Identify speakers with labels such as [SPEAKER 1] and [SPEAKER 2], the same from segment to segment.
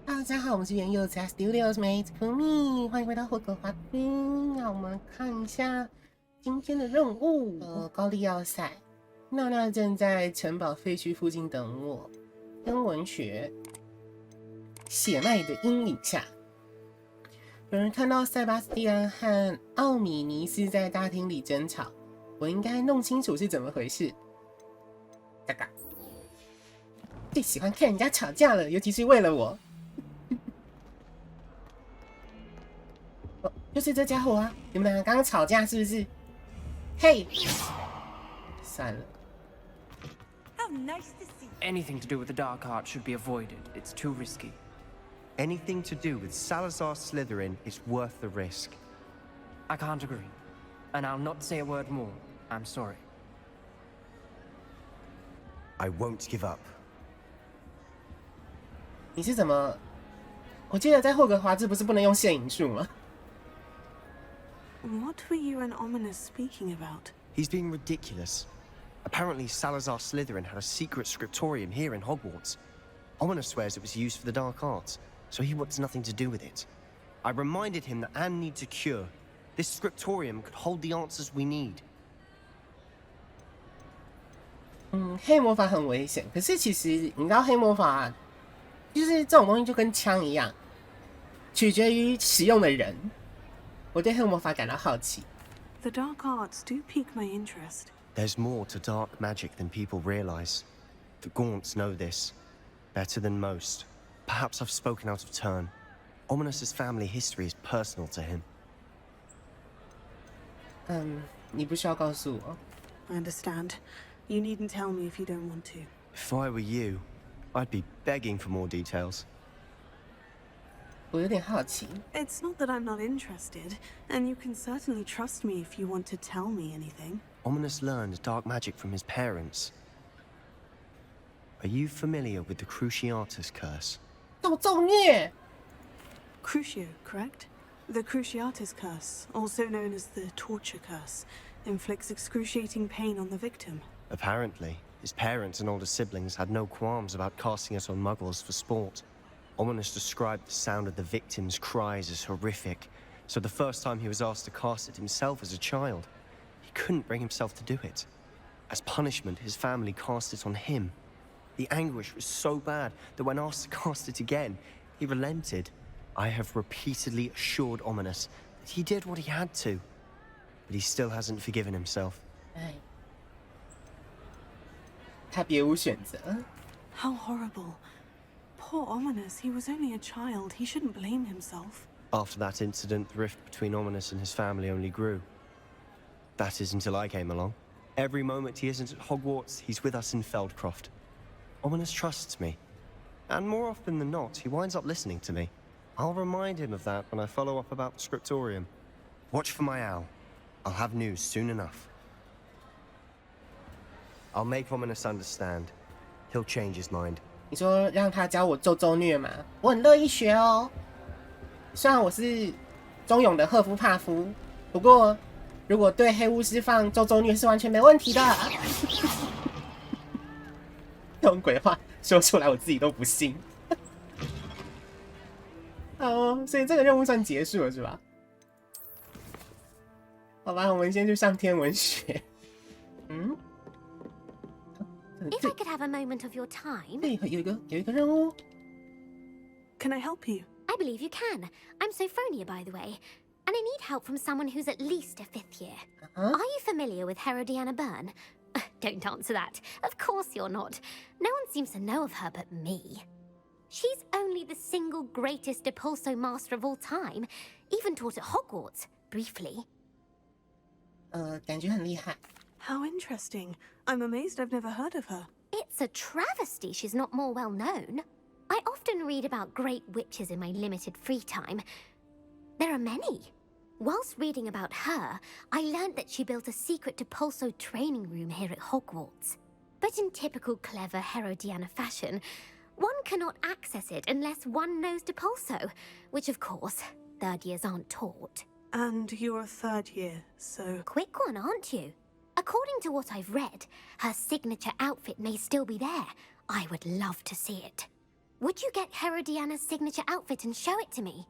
[SPEAKER 1] 大家好，我们是原柚子 Studios Mate Kumi， 欢迎回到霍格华兹。那我们看一下今天的任务。高地要塞，娜娜正在城堡废墟附近等我。跟文学，血脉的阴影下，有人看到塞巴斯蒂安和奥米尼斯在大厅里争吵，我应该弄清楚是怎么回事。嘎嘎，最喜欢看人家吵架了，尤其是为了我。就是这家伙啊！你们两个刚刚吵架是不是？嘿，算了。
[SPEAKER 2] Anything to do with the dark art should be avoided. It's too risky.
[SPEAKER 3] Anything to do with Salazar Slytherin is worth the risk.
[SPEAKER 2] I can't agree. And I'll not say a word more. I'm sorry.
[SPEAKER 3] I won't give up.
[SPEAKER 1] 你是怎么？我记得在霍格华兹不是不能用现影术吗？
[SPEAKER 4] What were you and Ominous speaking about?
[SPEAKER 3] He's being ridiculous. Apparently, Salazar Slytherin had a secret scriptorium here in Hogwarts. Ominous swears it was used for the dark arts, so he wants nothing to do with it. I reminded him that Anne needs a cure. This scriptorium could hold the answers we need.
[SPEAKER 1] 黑魔法很危险，可是其实你知道黑魔法就是这种东西就跟枪一样，取决于使用的人。我对黑魔法感到好奇。
[SPEAKER 4] The dark arts do pique my interest.
[SPEAKER 3] There's more to dark magic than people realize. The Gaunts know this better than most. Perhaps I've spoken out of turn. Ominous's family history is personal to him.
[SPEAKER 1] 你不需要告诉我。
[SPEAKER 4] I understand. You needn't tell me if you don't want to.
[SPEAKER 3] If I were you, I'd be begging for more details.
[SPEAKER 1] 我有点好奇。
[SPEAKER 4] It's not that I'm not interested, and you can certainly trust me if you want to tell me anything.
[SPEAKER 3] Ominous learned dark magic from his parents. Are you familiar with the Cruciatus curse?
[SPEAKER 1] 咒虐。
[SPEAKER 4] Crucio, correct? The Cruciatus curse, also known as the torture curse, inflicts excruciating pain on the victim.
[SPEAKER 3] Apparently, his parents and older siblings had no qualms about casting it on muggles for sport. Ominous described the sound of the victim's cries as horrific, so the first time he was asked to cast it himself as a child, he couldn't bring himself to do it. As punishment, his family cast it on him. The anguish was so bad that when asked to cast it again, he relented. I have repeatedly assured Ominous that he did what he had to, but he still hasn't forgiven himself.
[SPEAKER 1] 他别无选择。
[SPEAKER 4] How horrible. Poor Ominous, he was only a child. He shouldn't blame himself.
[SPEAKER 3] After that incident, the rift between Ominous and his family only grew. That is until I came along. Every moment he isn't at Hogwarts, he's with us in Feldcroft. Ominous trusts me. And more often than not, he winds up listening to me. I'll remind him of that when I follow up about the scriptorium. Watch for my owl. I'll have news soon enough. I'll make Ominous understand. He'll change his mind.
[SPEAKER 1] 你说让他教我咒虐吗？我很乐意学哦。虽然我是忠勇的赫夫帕夫，不过如果对黑巫师放咒虐是完全没问题的。这种鬼话说出来，我自己都不信。哦，所以这个任务算结束了是吧？好吧，我们先去上天文学。
[SPEAKER 5] If I could have a moment of your time.
[SPEAKER 1] 对，有一个任务。
[SPEAKER 4] Can I help you?
[SPEAKER 5] I believe you can. I'm Sophronia, by the way. And I need help from someone who's at least a 5th year. Are you familiar with Herodiana Byrne? Don't answer that. Of course you're not. No one seems to know of her but me. She's only the single greatest Depulso master of all time. Even taught at Hogwarts, briefly.
[SPEAKER 1] 感觉很厉害。
[SPEAKER 4] How interesting. I'm amazed I've never heard of her.
[SPEAKER 5] It's a travesty she's not more well known. I often read about great witches in my limited free time. There are many. Whilst reading about her, I learned that she built a secret Depulso training room here at Hogwarts. But in typical clever Herodiana fashion, one cannot access it unless one knows Depulso, which of course, 3rd years aren't taught.
[SPEAKER 4] And you're a 3rd year, so...
[SPEAKER 5] Quick one, aren't you? According to what I've read, her signature outfit may still be there. I would love to see it. Would you get Herodiana's signature outfit and show it to me?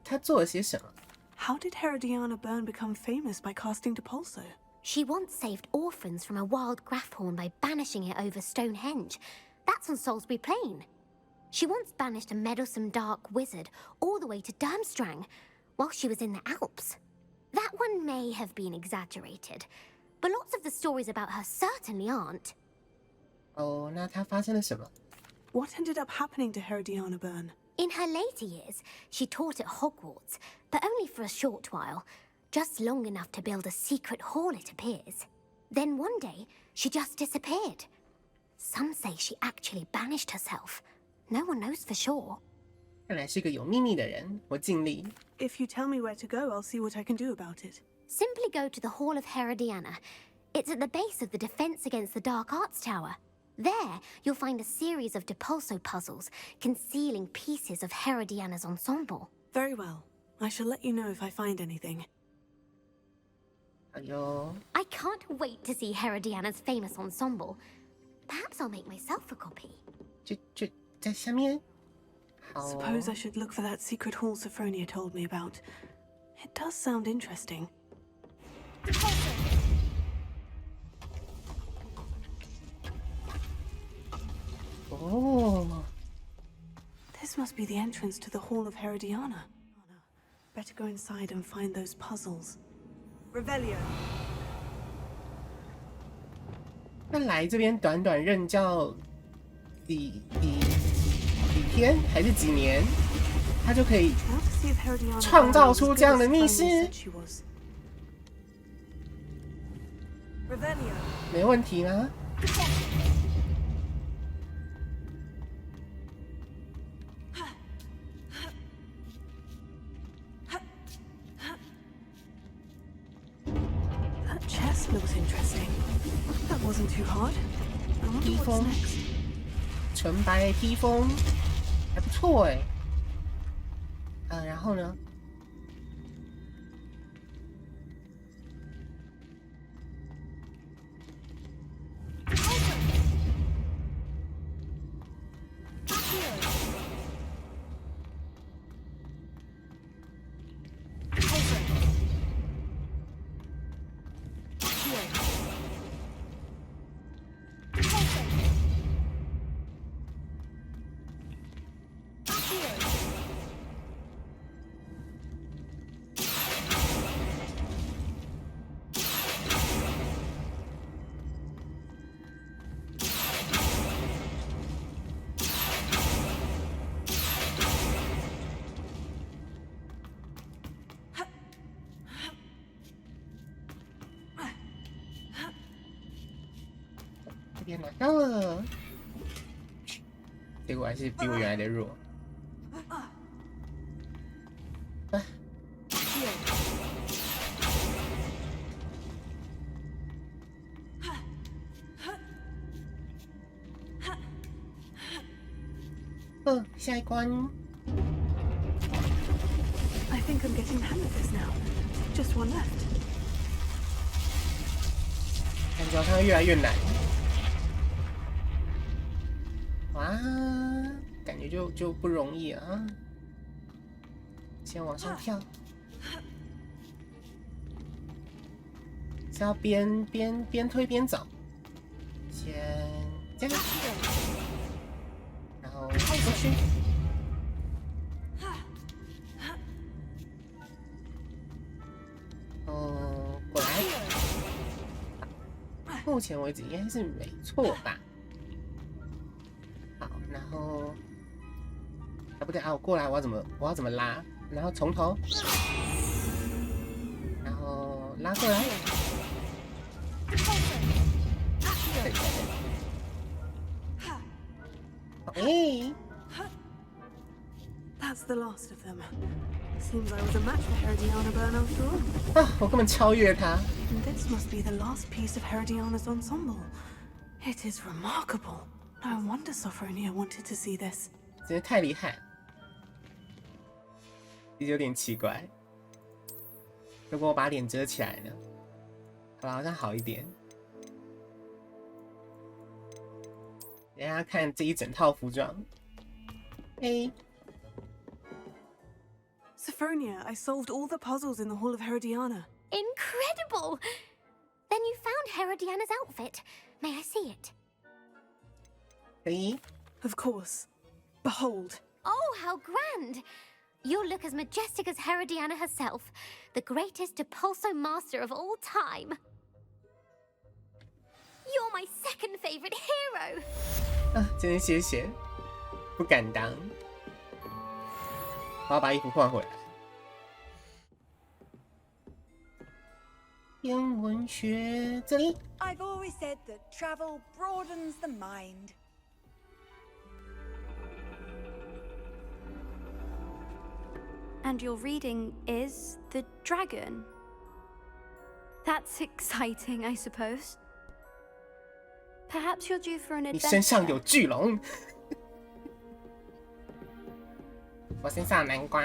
[SPEAKER 1] 他做了些什么？
[SPEAKER 4] How did Herodiana Byrne become famous by casting Depulso?
[SPEAKER 5] She once saved orphans from a wild Grafhorn by banishing it over Stonehenge. That's on Salisbury Plain. She once banished a meddlesome dark wizard all the way to Durmstrang while she was in the Alps. That one may have been exaggerated, but lots of the stories about her certainly aren't.
[SPEAKER 1] 哦，那他发生了什么？
[SPEAKER 4] What ended up happening to Herodiana Byrne?
[SPEAKER 5] In her later years, she taught at Hogwarts, but only for a short while, just long enough to build a secret hall, it appears. Then one day, she just disappeared. Some say she actually banished herself. No one knows for sure.
[SPEAKER 1] 看来是个有秘密的人，我尽力。
[SPEAKER 4] If you tell me where to go, I'll see what I can do about it.
[SPEAKER 5] Simply go to the Hall of Herodiana. It's at the base of the Defense Against the Dark Arts Tower. There, you'll find a series of Depulso puzzles concealing pieces of Herodiana's ensemble.
[SPEAKER 4] Very well. I shall let you know if I find anything.
[SPEAKER 1] 哎呦，
[SPEAKER 5] I can't wait to see Herodiana's famous ensemble. Perhaps I'll make myself a copy.
[SPEAKER 1] 就在下面。好
[SPEAKER 4] Suppose I should look for that secret hall Sophronia told me about. It does sound interesting.
[SPEAKER 1] Oh.
[SPEAKER 4] This must be the entrance to the Hall of Herodiana. Better go inside and find those puzzles. Revelio.
[SPEAKER 1] 那来这边短短任教几天还是几年，他就可以
[SPEAKER 4] Now to see if Herodiana
[SPEAKER 1] 创造出
[SPEAKER 4] was
[SPEAKER 1] 这样的
[SPEAKER 4] as
[SPEAKER 1] 密
[SPEAKER 4] Sophronia
[SPEAKER 1] 室，
[SPEAKER 4] said she was. Revelio.
[SPEAKER 1] 没问题吗？
[SPEAKER 4] That chest looks interesting. That wasn't too hard. I wonder what's
[SPEAKER 1] Default.
[SPEAKER 4] next.
[SPEAKER 1] 纯白披风，还不错哎。然后呢？这边拿到了，结果还是比我原来的弱。啊！下一关。
[SPEAKER 4] I think I'm getting the hang of this now. Just one left.
[SPEAKER 1] 感觉好像越来越难。哇，感觉就不容易啊！先往上跳，是要边推边走。先这样，然后过去。过来。目前为止应该是没错吧？好，然后不对啊，我过来，我要怎么拉？然后从头，然后拉过来。哎，
[SPEAKER 4] That's the last of them. Seems I was a match for Herodiana Byrne after all.
[SPEAKER 1] 啊，我根本超越他。
[SPEAKER 4] And this must be the last piece of Herodiana's ensemble. It is remarkable. No wonder Sophronia wanted to see this.
[SPEAKER 1] 真的太厉害，其实有点奇怪。如果我把脸遮起来呢？好吧，好像好一点。给大家看这一整套服装。
[SPEAKER 4] Sophronia, I solved all the puzzles in the Hall of Herodiana.
[SPEAKER 5] Incredible! Then you found Herodiana's outfit. May I see it?
[SPEAKER 1] 可以。
[SPEAKER 4] Of course. Behold.
[SPEAKER 5] Oh, how grand! You'll look as majestic as Herodiana herself, the greatest Depulso master of all time. You're my second favorite hero.
[SPEAKER 1] 啊，真谢谢，不敢当。我要把衣服换回来。天文学这里。
[SPEAKER 6] I've always said that travel broadens the mind.
[SPEAKER 7] And your reading is The Dragon. That's exciting, I suppose. Perhaps you're due for an
[SPEAKER 1] 你身上
[SPEAKER 7] adventure.
[SPEAKER 1] 有巨龙。我身上有南瓜。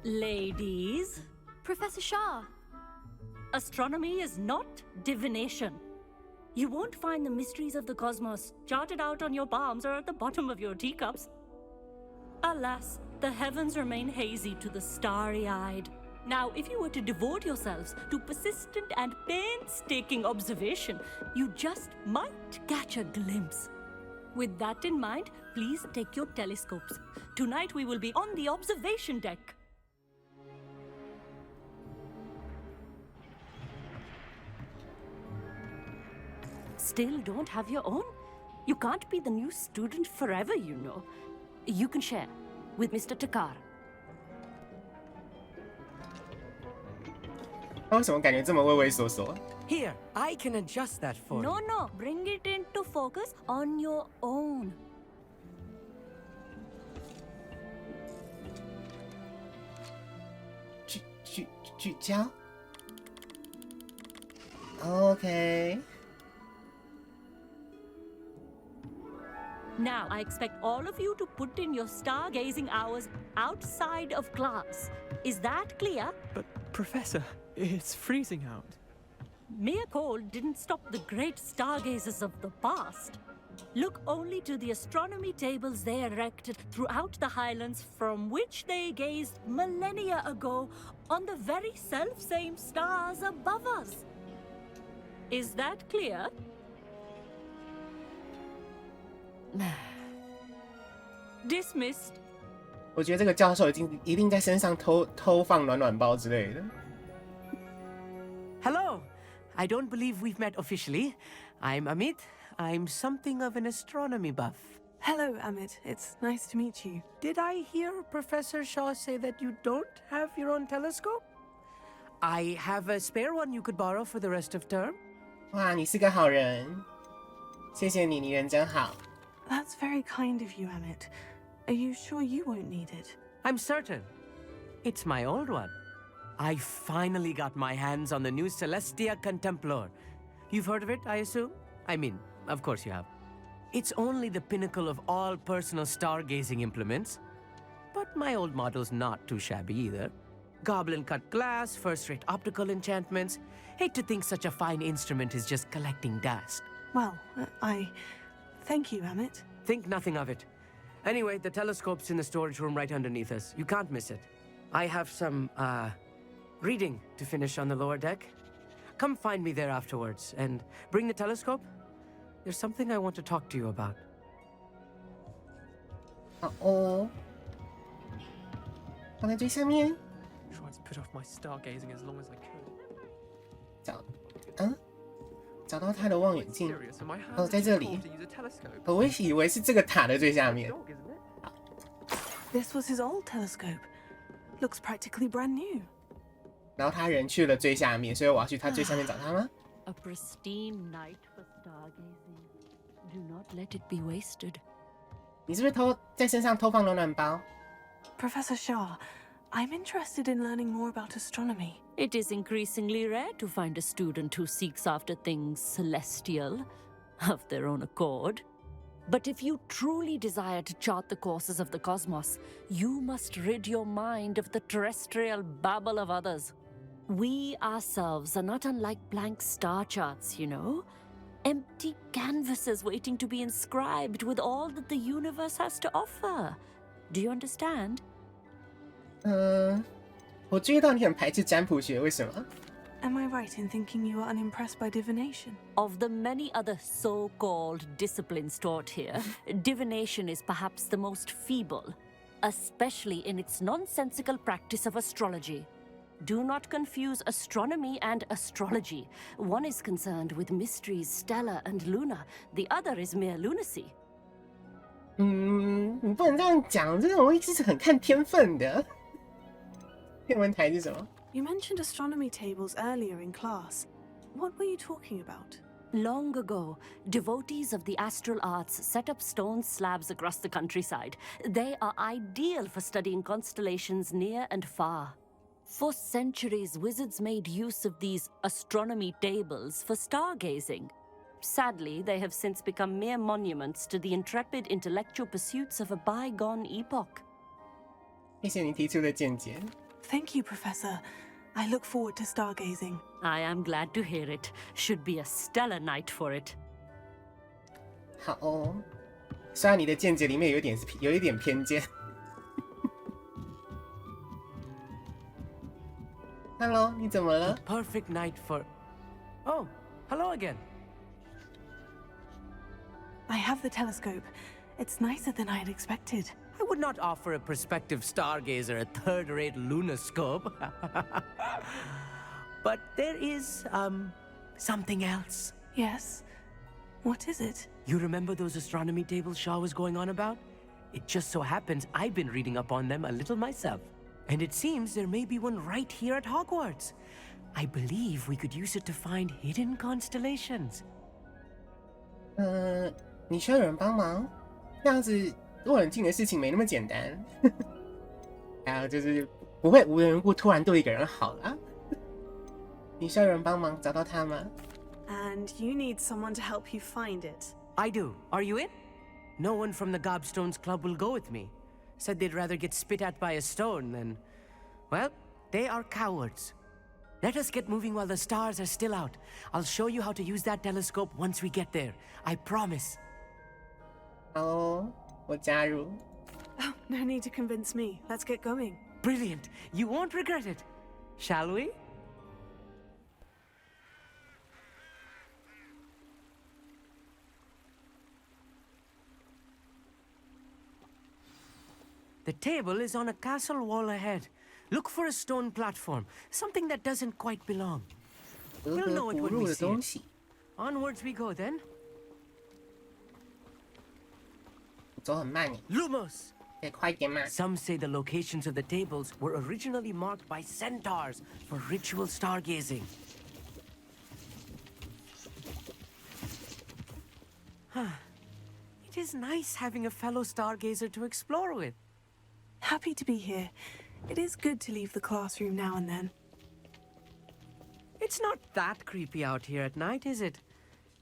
[SPEAKER 8] Ladies,
[SPEAKER 7] Professor Shah.
[SPEAKER 8] astronomy is not divination. You won't find the mysteries of the cosmos charted out on your palms or at the bottom of your teacups. Alas, the heavens remain hazy to the starry-eyed. Now, if you were to devote yourselves to persistent and painstaking observation, you just might catch a glimpse. With that in mind, please take your telescopes. Tonight we will be on the observation deck. Still don't have your own? You can't be the new student forever, you know. You can share with Mr. Takar.
[SPEAKER 1] 他为什么感觉这么畏畏缩缩？
[SPEAKER 9] Here, I can adjust that for
[SPEAKER 8] No,
[SPEAKER 9] you.
[SPEAKER 8] no, bring it into focus on your own.
[SPEAKER 1] 聚焦。OK。
[SPEAKER 8] Now, I expect all of you to put in your stargazing hours outside of class. Is that clear?
[SPEAKER 2] But, Professor, it's freezing out.
[SPEAKER 8] Mere cold didn't stop the great stargazers of the past. Look only to the astronomy tables they erected throughout the highlands from which they gazed millennia ago on the very self-same stars above us. Is that clear? Dismissed.
[SPEAKER 1] 我觉得这个教授一定在身上偷放暖包之类的。
[SPEAKER 9] Hello. I don't believe we've met officially. I'm Amit. I'm something of an astronomy buff.
[SPEAKER 4] Hello, Amit. It's nice to meet you.
[SPEAKER 9] Did I hear Professor Shaw say that you don't have your own telescope? I have a spare one you could borrow for the rest of term.
[SPEAKER 1] 哇，你是个好人，谢谢你，你人真好。
[SPEAKER 4] That's very kind of you, Amit. Are you sure you won't need it?
[SPEAKER 9] I'm certain. It's my old one. I finally got my hands on the new Celestia Contemplor. You've heard of it, I assume? I mean, of course you have. It's only the pinnacle of all personal stargazing implements. But my old model's not too shabby either. Goblin-cut glass, first-rate optical enchantments. Hate to think such a fine instrument is just collecting dust.
[SPEAKER 4] Well, I thank you, Amit.
[SPEAKER 9] Think nothing of it. Anyway, the telescope's in the storage room right underneath us. You can't miss it. I have some, reading to finish on the lower deck. Come find me there afterwards, and bring the telescope. There's something I want to talk to you about.
[SPEAKER 1] 好哦，放在最下面。
[SPEAKER 2] Tried to put off my stargazing as long as I could.
[SPEAKER 1] 找到他的望远镜。
[SPEAKER 2] Serious, and my hands
[SPEAKER 1] 哦，在这里。
[SPEAKER 2] are too cold to use a telescope.
[SPEAKER 1] 我以为是这个塔的最下面。
[SPEAKER 2] Dog, isn't it?
[SPEAKER 4] This was his old telescope. Looks practically brand new.
[SPEAKER 1] 然后他人去了最下面，所以我要去他最下面找他吗？
[SPEAKER 8] A pristine night for stargazing. Do not let it be wasted.
[SPEAKER 1] 你是不是在身上偷放暖包？
[SPEAKER 4] Professor Shah, I'm interested in learning more about astronomy.
[SPEAKER 8] It is increasingly rare to find a student who seeks after things celestial of their own accord. But if you truly desire to chart the courses of the cosmos, you must rid your mind of the terrestrial babble of others. We ourselves are not unlike blank star charts, you know. Empty canvases waiting to be inscribed with all that the universe has to offer. Do you understand?
[SPEAKER 1] 我注意到你很排斥占卜学，为什么？
[SPEAKER 4] Am I right in thinking you are unimpressed by divination?
[SPEAKER 8] Of the many other so-called disciplines taught here, divination is perhaps the most feeble, especially in its nonsensical practice of astrology. Do not confuse astronomy and astrology. One is concerned with mysteries, stellar and lunar. The other is mere lunacy.
[SPEAKER 1] 你不能这样讲，这种东西是很看天分的。天文台是什么？
[SPEAKER 4] You mentioned astronomy tables earlier in class. What were you talking about?
[SPEAKER 8] Long ago, devotees of the astral arts set up stone slabs across the countryside. They are ideal for studying constellations near and far. For centuries, wizards made use of these astronomy tables for stargazing. Sadly, they have since become mere monuments to the intrepid intellectual pursuits of a bygone epoch.
[SPEAKER 1] 谢谢你提出的见解。
[SPEAKER 4] Thank you, Professor. I look forward to stargazing.
[SPEAKER 8] I am glad to hear it. Should be a stellar night for it.
[SPEAKER 1] 好哦，虽然你的见解里面有一点偏见。Hello， 你怎么了？
[SPEAKER 9] Perfect night for... Oh, hello again.
[SPEAKER 4] I have the telescope. It's nicer than I had expected.
[SPEAKER 9] I would not offer a prospective stargazer a third-rate lunoscope. But there is, something else.
[SPEAKER 4] Yes? What is it?
[SPEAKER 9] You remember those astronomy tables Shaw was going on about? It just so happens I've been reading up on them a little myself. And it seems there may be one right here at Hogwarts. I believe we could use it to find hidden constellations.
[SPEAKER 1] 你需要有人帮忙？这样子做冷静的事情没那么简单。还有就是不会无缘无故突然对一个人好了。你需要有人帮忙找到他吗？
[SPEAKER 4] And you need someone to help you find it.
[SPEAKER 9] I do. Are you in? No one from the Gobstones Club will go with me. Said they'd rather get spit at by a stone than... Well, they are cowards. Let us get moving while the stars are still out. I'll show you how to use that telescope once we get there. I promise.
[SPEAKER 1] 好哦，我加入。
[SPEAKER 4] Oh, no need to convince me. Let's get going.
[SPEAKER 9] Brilliant. You won't regret it. Shall we? The table is on a castle wall ahead. Look for a stone platform, something that doesn't quite belong.
[SPEAKER 1] 格
[SPEAKER 9] We'll
[SPEAKER 1] 格
[SPEAKER 9] know it
[SPEAKER 1] 不
[SPEAKER 9] when
[SPEAKER 1] 入
[SPEAKER 9] we
[SPEAKER 1] 的
[SPEAKER 9] see
[SPEAKER 1] 东
[SPEAKER 9] it.
[SPEAKER 1] 西，
[SPEAKER 9] Onwards we go then.
[SPEAKER 1] 走很慢耶，
[SPEAKER 9] Lumos!
[SPEAKER 1] 可以快一点嘛？
[SPEAKER 9] Some say the locations of the tables were originally marked by centaurs for ritual stargazing. It is nice having a fellow stargazer to explore with.
[SPEAKER 4] Happy to be here. It is good to leave the classroom now and then.
[SPEAKER 9] It's not that creepy out here at night, is it?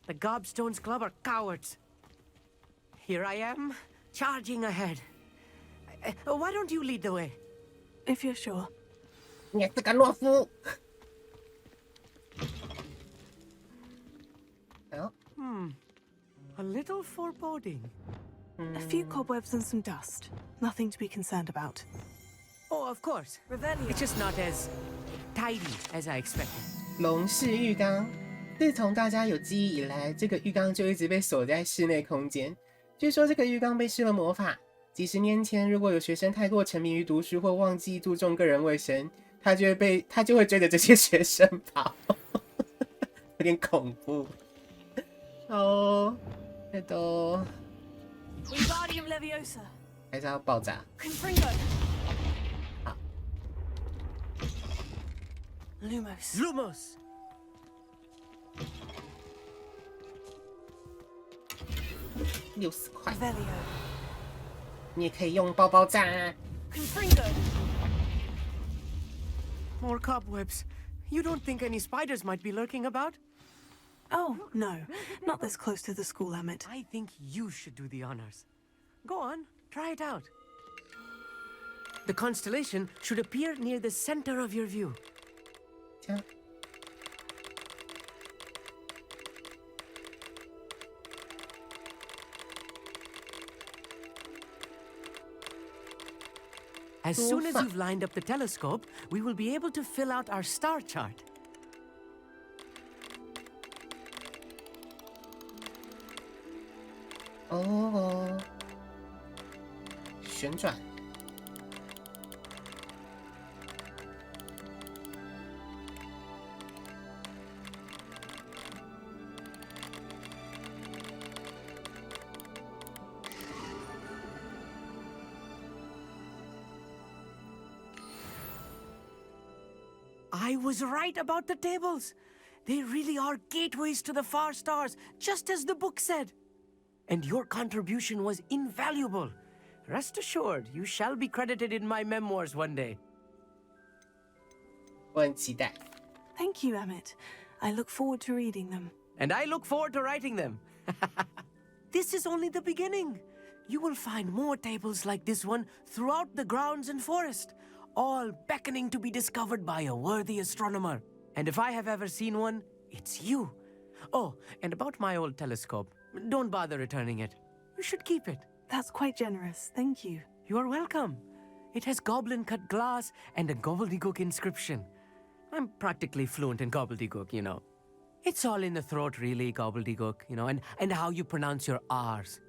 [SPEAKER 9] The Gobstones Club are cowards. Here I am, charging ahead. Why don't you lead the way?
[SPEAKER 4] If you're sure.
[SPEAKER 1] 你这个懦夫！哦，
[SPEAKER 9] A little foreboding.
[SPEAKER 4] A few cobwebs and some dust. Nothing to be concerned about.
[SPEAKER 9] Oh, of course. It's just not as tidy as I expected.
[SPEAKER 1] 龙式浴缸。自从大家有记忆以来，这个浴缸就一直被锁在室内空间。据说这个浴缸被施了魔法。几十年前，如果有学生太过沉迷于读书或忘记注重个人卫生，他就会追着这些学生跑，有点恐怖。哦，Wingardium
[SPEAKER 4] Leviosa.
[SPEAKER 1] 还是要爆炸。
[SPEAKER 4] Confringo. Lumos.
[SPEAKER 9] Lumos!
[SPEAKER 1] 60块，
[SPEAKER 4] Revelio.
[SPEAKER 1] 你也可以用爆炸啊。
[SPEAKER 4] Confringo.
[SPEAKER 9] More cobwebs. You don't think any spiders might be lurking about?
[SPEAKER 4] Oh, no. Not this close to the school limit.
[SPEAKER 9] I think you should do the honors. Go on, try it out. The constellation should appear near the center of your view.
[SPEAKER 1] 这样
[SPEAKER 9] As soon as you've lined up the telescope, we will be able to fill out our star chart.
[SPEAKER 1] 哦，旋转。
[SPEAKER 9] I was right about the tables. They really are gateways to the far stars, just as the book said. And your contribution was invaluable. Rest assured, you shall be credited in my memoirs one day.
[SPEAKER 1] 我很期待。
[SPEAKER 4] Thank you, Emmett. I look forward to reading them.
[SPEAKER 9] And I look forward to writing them. This is only the beginning. You will find more tables like this one throughout the grounds and forest, all beckoning to be discovered by a worthy astronomer. And if I have ever seen one, it's you. Oh, and about my old telescope, don't bother returning it. You should keep it.
[SPEAKER 4] That's quite generous. Thank you.
[SPEAKER 9] You are welcome. It has goblin-cut glass and a gobbledygook inscription. I'm practically fluent in gobbledygook, you know. It's all in the throat, really, gobbledygook, you know, and how you pronounce your R's.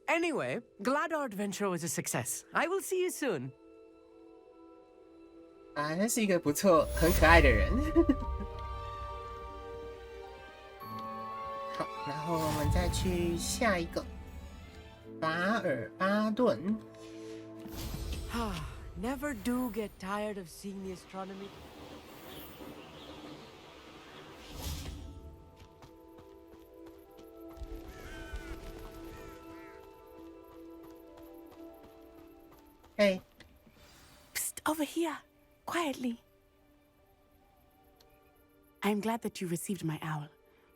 [SPEAKER 9] Anyway, glad our adventure was a success. I will see you soon.
[SPEAKER 1] 啊，他是一个不错、很可爱的人。好，然后我们再去下一个达尔巴顿。
[SPEAKER 9] Never do get tired of seeing the astronomy.
[SPEAKER 1] Hey.
[SPEAKER 4] Psst, over here. Quietly. I'm glad that you received my owl.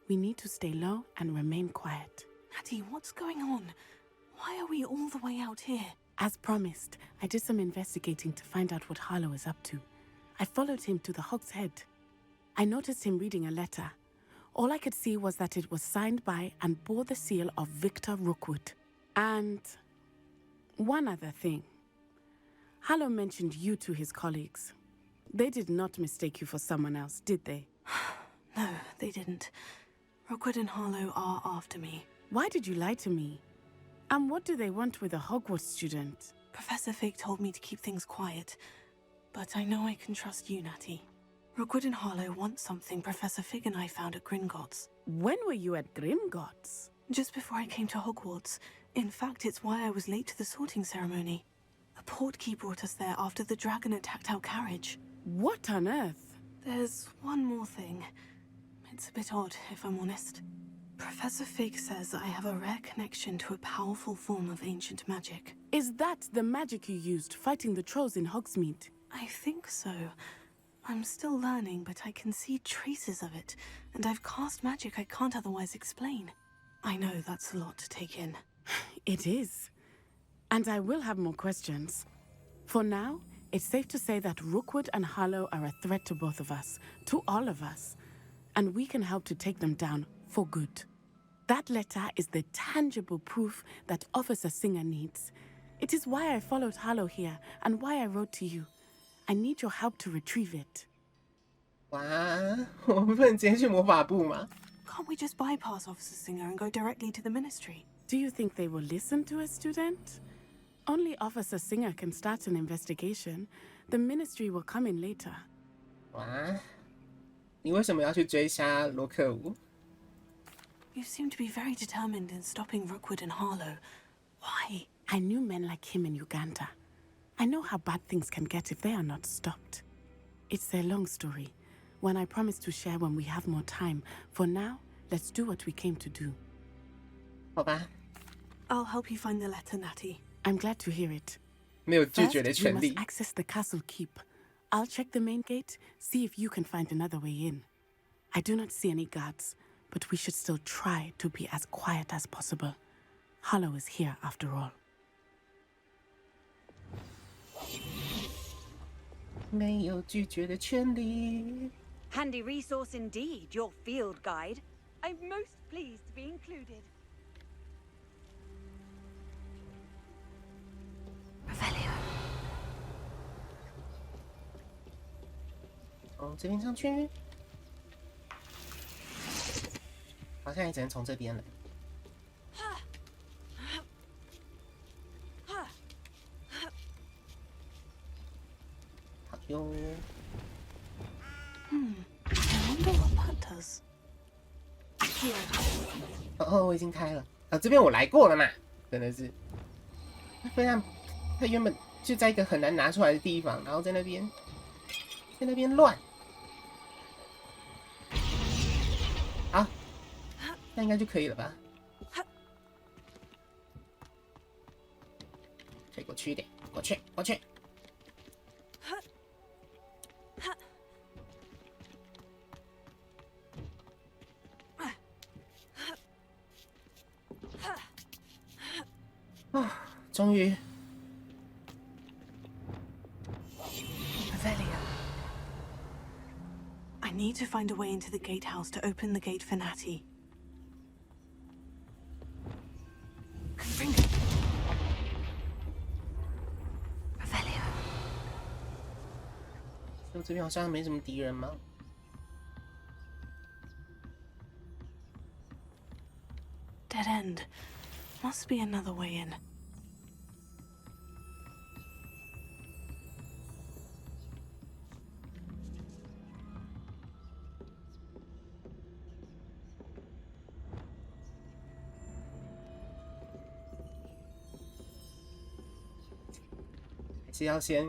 [SPEAKER 4] We need to stay low and remain quiet. Natty, what's going on? Why are we all the way out here? As promised, I did some investigating to find out what Harlow is up to. I followed him to the Hog's Head. I noticed him reading a letter. All I could see was that it was signed by and bore the seal of Victor Rookwood. And one other thing. Harlow mentioned you to his colleagues. They did not mistake you for someone else, did they? No, they didn't. Rookwood and Harlow are after me. Why did you lie to me? And what do they want with a Hogwarts student? Professor Fig told me to keep things quiet. But I know I can trust you, Natty. Rookwood and Harlow want something Professor Fig and I found at Gringotts. When were you at Gringotts? Just before I came to Hogwarts. In fact, it's why I was late to the sorting ceremony. A portkey brought us there after the dragon attacked our carriage. What on earth? There's one more thing. It's a bit odd, if I'm honest. Professor Fig says I have a rare connection to a powerful form of ancient magic. Is that the magic you used fighting the trolls in Hogsmeade? I think so. I'm still learning, but I can see traces of it, and I've cast magic I can't otherwise explain. I know that's a lot to take in. It is. And I will have more questions. For now, it's safe to say that Rookwood and Harlow are a threat to both of us, to all of us. And we can help to take them down for good. That letter is the tangible proof that Officer Singer needs. It is why I followed Harlow here and why I wrote to you. I need your help to retrieve it.
[SPEAKER 1] 哇，我们不能直接去魔法部吗？
[SPEAKER 4] Can't we just bypass Officer Singer and go directly to the Ministry? Do you think they will listen to a student? Only Officer Singer can start an investigation. The Ministry will come in later.
[SPEAKER 1] 哇，你为什么要去追杀罗克伍？
[SPEAKER 4] You seem to be very determined in stopping Rookwood and Harlow. Why? I knew men like him in Uganda. I know how bad things can get if they are not stopped. It's a long story, one I promise to share when we have more time. For now, let's do what we came to do.
[SPEAKER 1] 好吧，
[SPEAKER 4] I'll help you find the letter, Natty. I'm glad to hear it.
[SPEAKER 1] 没有拒绝的
[SPEAKER 4] First, you
[SPEAKER 1] 权
[SPEAKER 4] must
[SPEAKER 1] 利。
[SPEAKER 4] access the castle keep. I'll check the main gate, see if you can find another way in. I do not see any guards, but we should still try to be as quiet as possible. Harlow is here after all.
[SPEAKER 1] 没有拒绝的权利。
[SPEAKER 6] Handy resource indeed, your field guide. I'm most pleased to be included.
[SPEAKER 5] Revelio.
[SPEAKER 1] 从这边上去，好像也只能从这边了。好哟。
[SPEAKER 4] I wonder what that does.
[SPEAKER 1] 哦，我已经开了。这边我来过了嘛，真的是。非常，他原本就在一个很难拿出来的地方，然后在那边乱。好，那应该就可以了吧？可以过去一点，过去。终于。
[SPEAKER 4] Revelio. I need to find a way into the gatehouse to open the gate for Natty. Revelio.
[SPEAKER 1] 这边好像没什么敌人吗？
[SPEAKER 4] Dead end. Must be another way in.
[SPEAKER 1] 还是要先，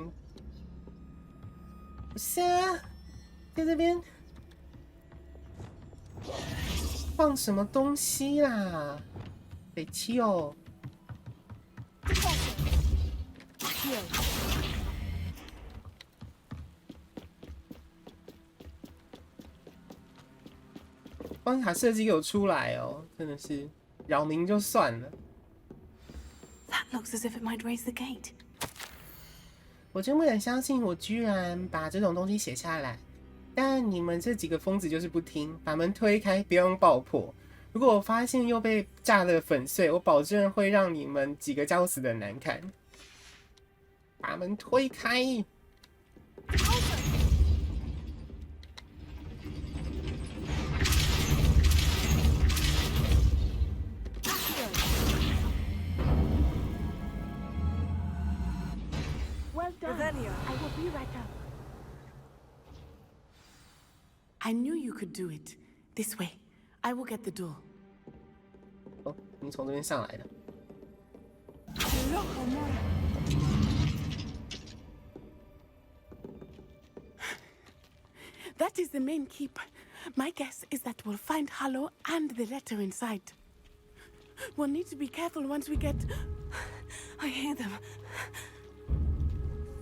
[SPEAKER 1] 不是啊，在这边放什么东西啦？北七哦。关卡设计有出来哦，真的是扰民就算了。
[SPEAKER 4] That looks as if it might raise the gate.
[SPEAKER 1] 我真不敢相信，我居然把这种东西写下来。但你们这几个疯子就是不听，把门推开，不要用爆破。如果我发现又被炸得粉碎，我保证会让你们几个家伙死得很难看。把门推开！I
[SPEAKER 7] will be right up.
[SPEAKER 4] I knew you could do it. This way. I will get the door.
[SPEAKER 1] 哦，你从这边上来的。
[SPEAKER 4] That is the main keep. My guess is that we'll find Hallow and the letter inside. We'll need to be careful once we get... I hear them.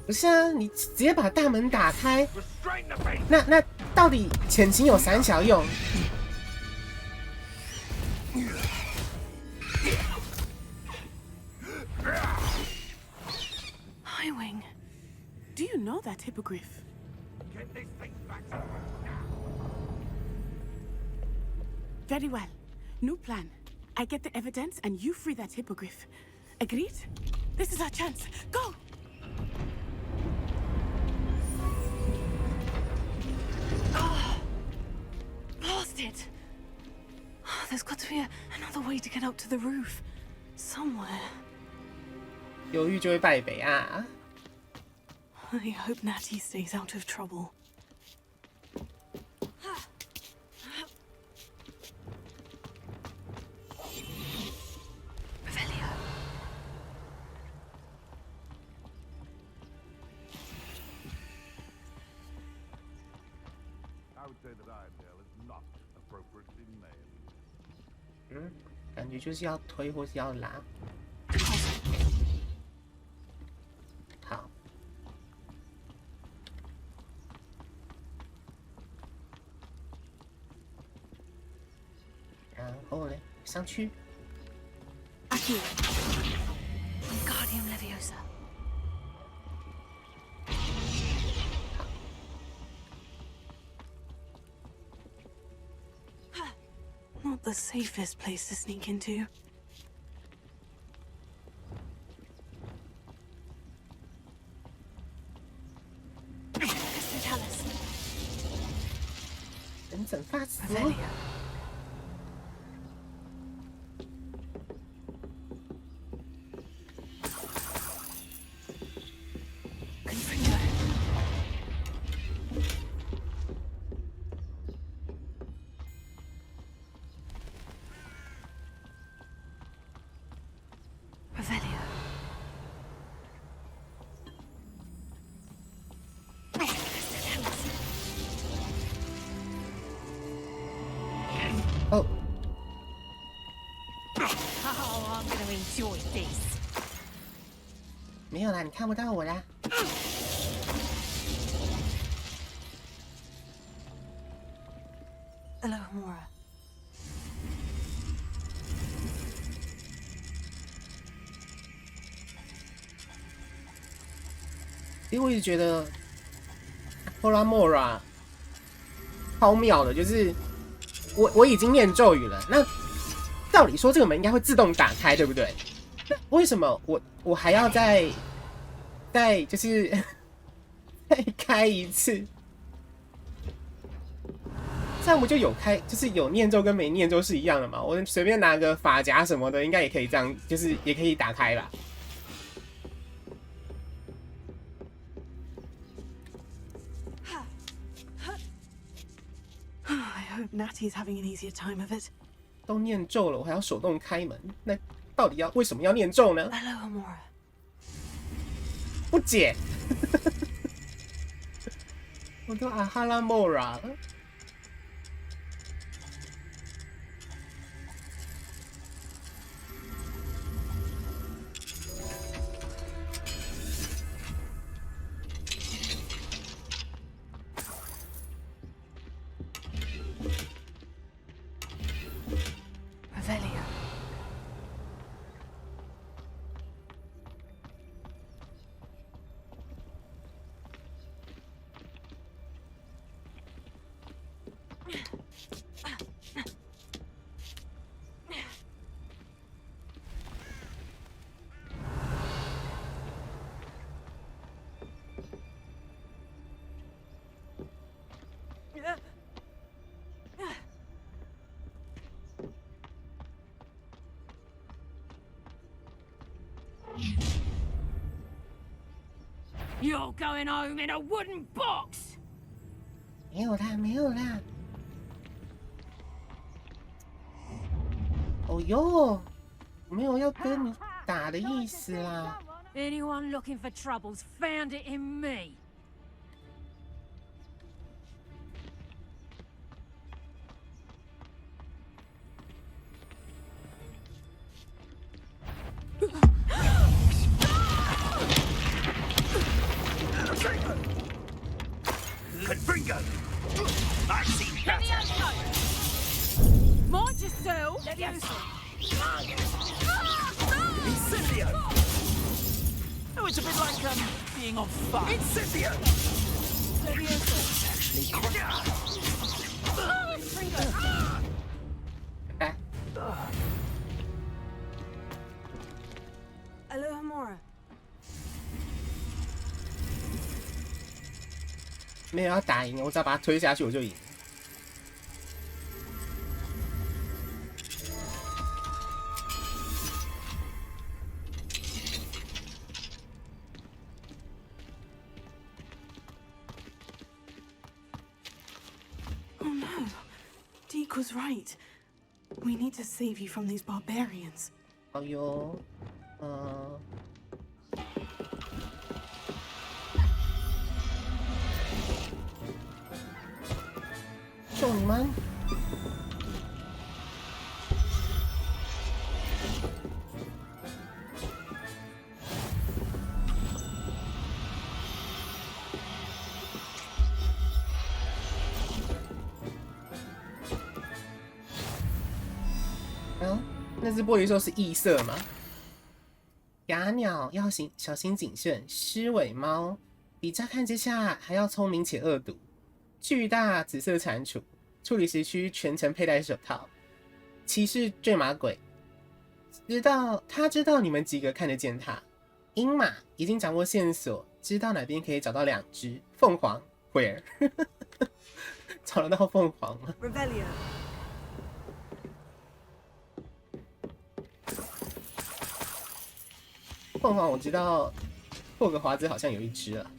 [SPEAKER 1] 不是啊，你直接把大门打开。那到底潜行有三小用？
[SPEAKER 4] Highwing, do you know that hippogriff? Very well. New plan. I get the evidence and you free that hippogriff. Agreed? This is our chance. Go! Oh, lost it. Oh, there's got to be another way to get up to the roof. Somewhere.
[SPEAKER 1] 犹豫就会败北啊！
[SPEAKER 4] I hope Natty stays out of trouble. Revelio.
[SPEAKER 10] I would say that Iredale is not appropriately named.
[SPEAKER 1] 感觉就是要推或是要拉。好。然后嘞，上去。
[SPEAKER 4] Aquí. Wingardium Leviosa. Not the safest place to sneak into.
[SPEAKER 1] 整发死。哦，
[SPEAKER 7] Oh, I'm gonna enjoy this.
[SPEAKER 1] 没有啦，你看不到我啦。
[SPEAKER 7] Alohomora.
[SPEAKER 1] 因为我一直觉得 Alohomora 超妙的，就是我已经念咒语了，那照理说这个门应该会自动打开，对不对？为什么我还要再就是再开一次？这样不就有开，就是有念咒跟没念咒是一样的嘛？我随便拿个发夹什么的，应该也可以这样，就是也可以打开啦。
[SPEAKER 4] I hope Natty's having an easier time of it.
[SPEAKER 1] 都念咒了，我还要手动开门，那到底为什么要念咒呢？
[SPEAKER 4] Alohomora.
[SPEAKER 1] 不解。我都阿哈拉莫拉了。
[SPEAKER 4] Revelio.
[SPEAKER 7] You're going home in a wooden box!
[SPEAKER 1] 没有啦，没有啦。哦哟，没有要跟你打的意思啦。
[SPEAKER 7] Anyone looking for troubles found it in me.
[SPEAKER 10] Confringo! I've seen better!
[SPEAKER 7] Mind yourself!
[SPEAKER 10] Incendio! Oh, it's a bit like, being on fire. Incendio! It's actually
[SPEAKER 7] Alohomora.
[SPEAKER 1] 没有要打赢，我只要把他推下去，我就赢。
[SPEAKER 4] Oh no. Deke was right. We need to save you from these barbarians.
[SPEAKER 1] 哎呦，救你们！那只玻璃兽是异色吗？哑鸟要小心谨慎，狮尾猫比乍看之下还要聪明且恶毒。巨大紫色蟾蜍，处理时需全程佩戴手套。骑士坠马鬼，他知道你们几个看得见他。鹰马已经掌握线索，知道哪边可以找到2只凤凰。Where？找得到凤凰了。
[SPEAKER 6] Revelio.
[SPEAKER 1] 凤凰我知道，霍格华兹好像有一只了。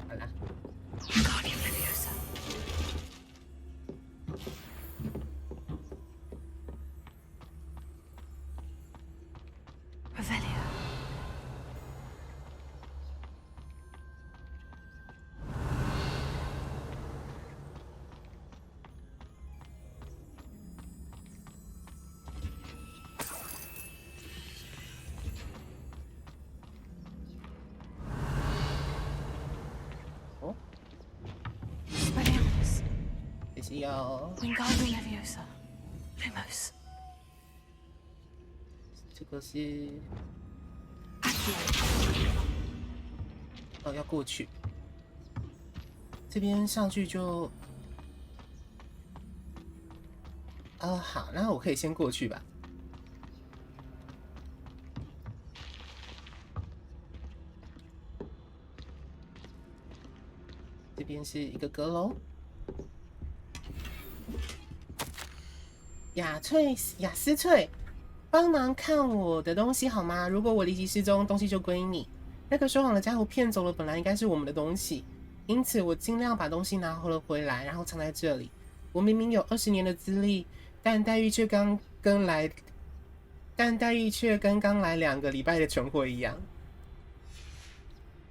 [SPEAKER 1] 好啦。也是要这个是要过去，这边上去就好，那我可以先过去吧。这边是一个阁楼。雅思翠，帮忙看我的东西好吗？如果我离奇失踪，东西就归你。那个说谎的家伙骗走了本来应该是我们的东西，因此我尽量把东西拿回来，然后藏在这里。我明明有20年的资历，但待遇却跟刚来2个礼拜的存货一样。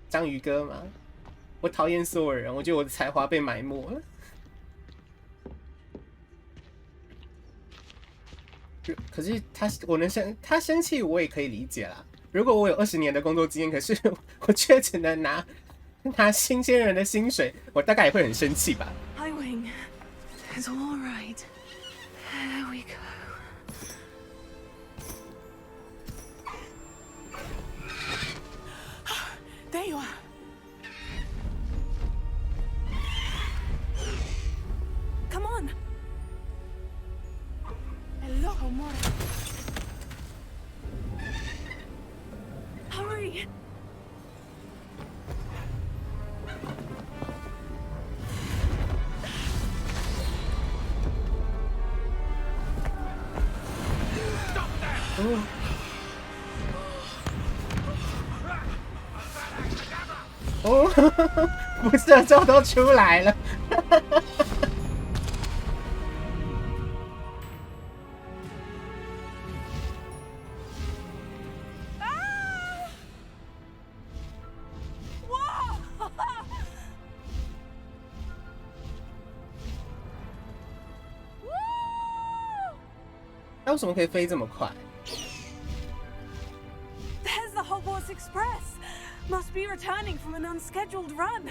[SPEAKER 1] 章鱼哥吗？我讨厌所有人，我觉得我的才华被埋没了。可是他生气，我也可以理解啦。如果我有20年的工作经验，可是我却只能拿新鲜人的薪水，我大概也会很生气吧。
[SPEAKER 4] Hi, Wing. It's all right. There we go. There you are. Come on. Hello, Mora. Hurry.
[SPEAKER 1] 不是的，这都出来了。那为什么可以飞这么快？
[SPEAKER 4] There's the Hogwarts Express. Must be returning from an unscheduled run.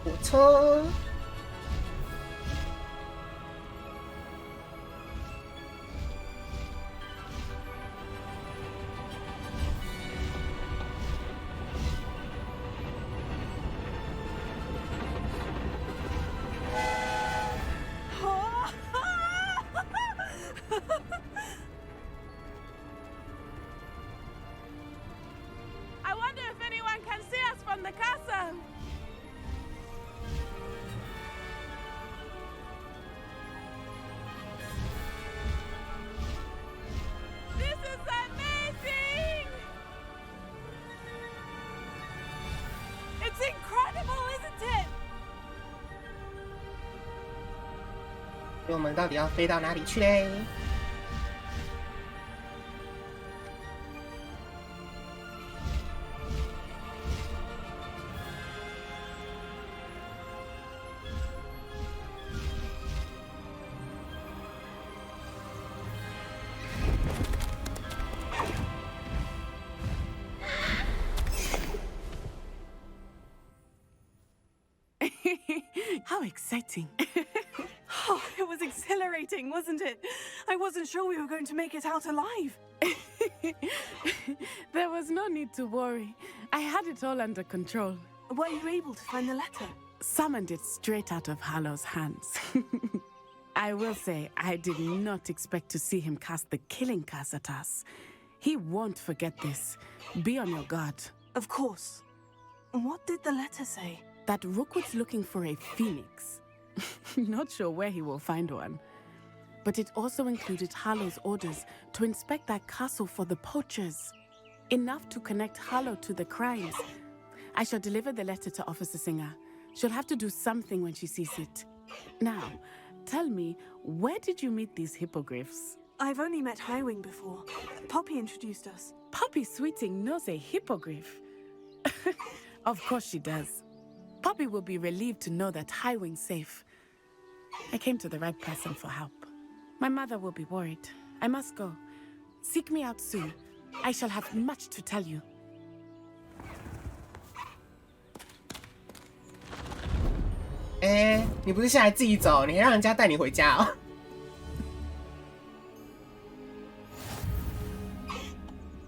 [SPEAKER 1] 火车。我们到底要飞到哪里去嘞？How
[SPEAKER 4] exciting. Oh, it was exhilarating, wasn't it? I wasn't sure we were going to make it out alive. There was no need to worry. I had it all under control.
[SPEAKER 11] Were you able to find the letter?
[SPEAKER 4] Summoned it straight out of Hallow's hands. I will say, I did not expect to see him cast the killing curse at us. He won't forget this. Be on your guard.
[SPEAKER 11] Of course. What did the letter say?
[SPEAKER 4] That Rookwood's looking for a phoenix. Not sure where he will find one. But it also included Hallow's orders to inspect that castle for the poachers. Enough to connect Hallow to the crimes. I shall deliver the letter to Officer Singer. She'll have to do something when she sees it. Now, tell me, where did you meet these hippogriffs?
[SPEAKER 11] I've only met Highwing before. Poppy introduced us.
[SPEAKER 4] Poppy Sweeting knows a hippogriff. Of course she does. Poppy will be relieved to know that Highwing's safe. I came to the right person for help. My mother will be worried. I must go. Seek me out soon. I shall have much to tell you.
[SPEAKER 1] 你不是下来自己走，你还让人家带你回家哦？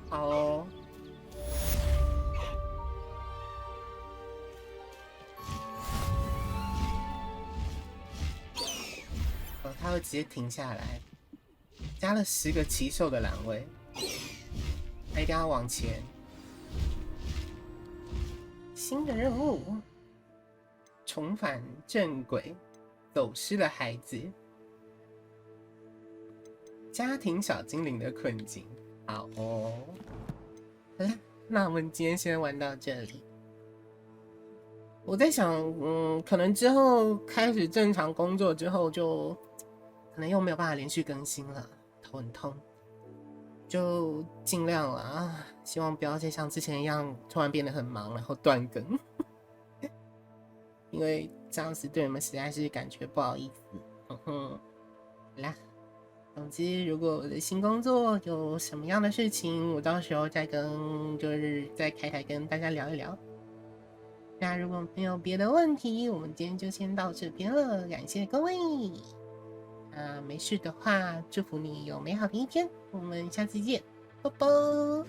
[SPEAKER 1] 好哦。他会直接停下来，加了10个奇兽的栏位，他一定要往前。新的任务。重返正轨，走失的孩子，家庭小精灵的困境。好哦，好了，那我们今天先玩到这里。我在想，可能之后开始正常工作之后，就可能又没有办法连续更新了，头很痛，就尽量了啊，希望不要再像之前一样突然变得很忙，然后断更。因为这样子对你们实在是感觉不好意思。好啦，总之如果我的新工作有什么样的事情，我到时候再就是再开台跟大家聊一聊。那如果没有别的问题，我们今天就先到这边了，感谢各位。没事的话，祝福你有美好的一天，我们下次见，啵啵。